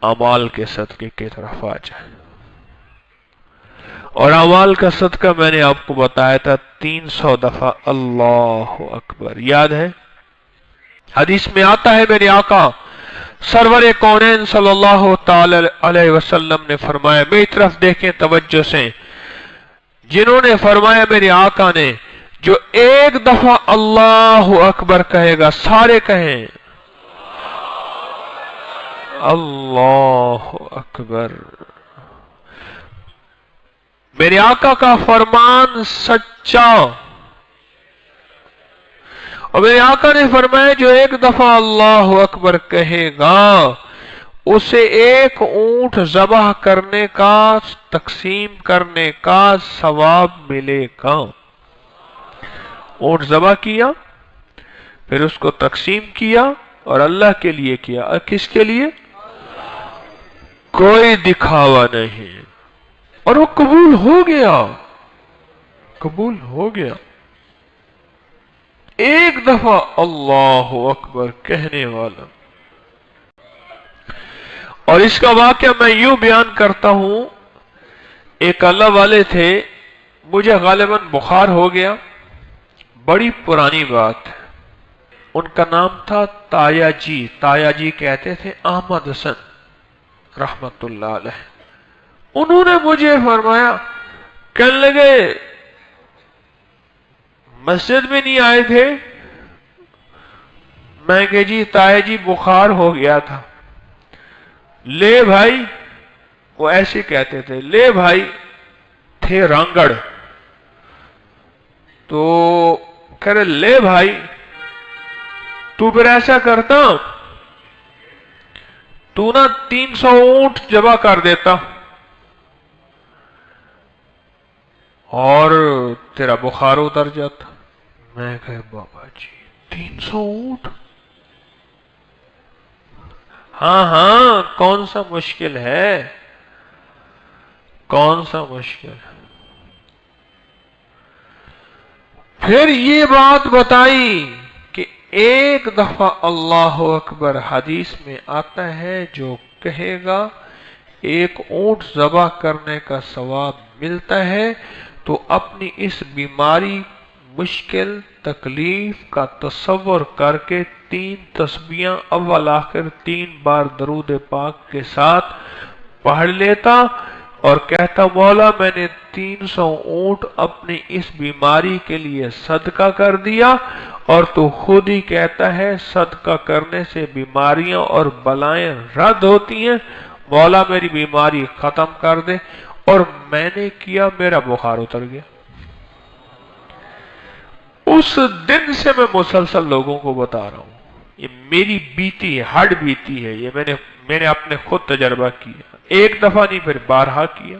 अमाल के सदके की तरफ आ जाए। और अमाल का सदका मैंने आपको बताया था 300 दफा अल्लाह अकबर, याद है? हदीस में आता है मेरे आका सरवर कौनैन सल्लल्लाहु ताला अलैहि वसल्लम ने फरमाया, मेरी तरफ देखें तवज्जो से, जिन्होंने फरमाया मेरे आका ने, जो एक दफा अल्लाह अकबर कहेगा, सारे कहें अल्लाह अकबर। मेरे आका का फरमान सच्चा, और मेरे आका ने फरमाया जो एक दफा अल्लाह अकबर कहेगा उसे एक ऊंट ज़बह करने का, तकसीम करने का सवाब मिलेगा। ऊंट ज़बह किया, फिर उसको तकसीम किया और अल्लाह के लिए किया। और किसके लिए? कोई दिखावा नहीं। और वो कबूल हो गया, कबूल हो गया। एक दफा अल्लाह अकबर कहने वाला। और इसका वाकया मैं यूं बयान करता हूं, एक अल्लाह वाले थे, मुझे गालिबन बुखार हो गया, बड़ी पुरानी बात है। उनका नाम था ताया जी, ताया जी कहते थे अहमद हसन रहमतुल्लाह अलैह। उन्होंने मुझे फरमाया, कहने लगे मस्जिद में नहीं आए थे। मैं कह जी ताया जी बुखार हो गया था। ले भाई, वो ऐसे कहते थे, ले भाई, थे रांगड़, तो कह रहे ले भाई तू फिर ऐसा करता, तू ना 300 ऊंट जबा कर देता और तेरा बुखार उतर जाता। मैं कहे बाबा जी 300 ऊंट? हाँ हाँ, कौन सा मुश्किल है, कौन सा मुश्किल है। फिर ये बात बताई कि एक दफा अल्लाह अकबर हदीस में आता है, जो कहेगा एक ऊंट ज़बह करने का सवाब मिलता है। तो अपनी इस बीमारी, मुश्किल, तकलीफ का तसव्वुर करके 3 तस्बीहां अव्वल आखिर 3 बार दरूद पाक के साथ पढ़ लेता और कहता, मौला मैंने 300 ऊंट अपनी इस बीमारी के लिए सदका कर दिया, और तू खुद ही कहता है सदका करने से बीमारियां और बलाएं रद्द होती हैं, मौला मेरी बीमारी खत्म कर दे। और मैंने किया, मेरा बुखार उतर गया। उस दिन से मैं मुसलसल लोगों को बता रहा हूं, ये मेरी बीती है, हड बीती है, ये मैंने अपने खुद तजर्बा किया, एक दफा नहीं फिर बारहा किया।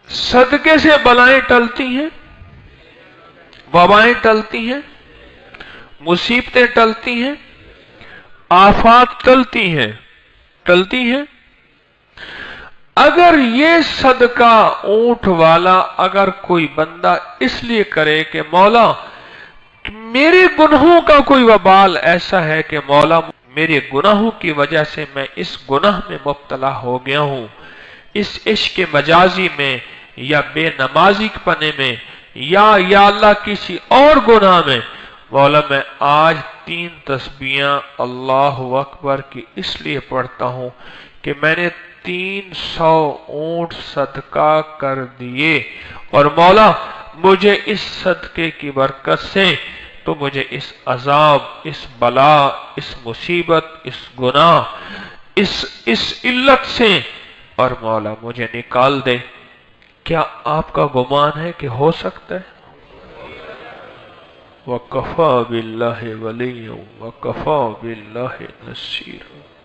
सदके से बलाएं टलती हैं, वबाएं टलती हैं, मुसीबतें टलती हैं, आफात टलती हैं। अगर ये सदका ऊंट वाला अगर कोई बंदा इसलिए करे कि मौला मेरे गुनाहों का कोई वबाल ऐसा है कि मौला मेरे गुनाहों की वजह से मैं इस गुनाह में मुब्तला हो गया हूं, इस इश्क मजाजी में या बेनमाजी पने में या अल्लाह किसी और गुनाह में, मौला मैं आज 3 तस्बीहां अल्लाह अकबर की इसलिए पढ़ता हूं कि मैंने 300 ऊंट सदका कर दिए, और मौला मुझे इस सदके की बरकत से तो मुझे इस अजाब, इस बला, इस मुसीबत, इस गुनाह, इस इल्लत से और मौला मुझे निकाल दे। क्या आपका गुमान है कि हो सकता है? वकफा बिल्लाहि वलिय्यन वकफा बिल्लाहि नसीरा।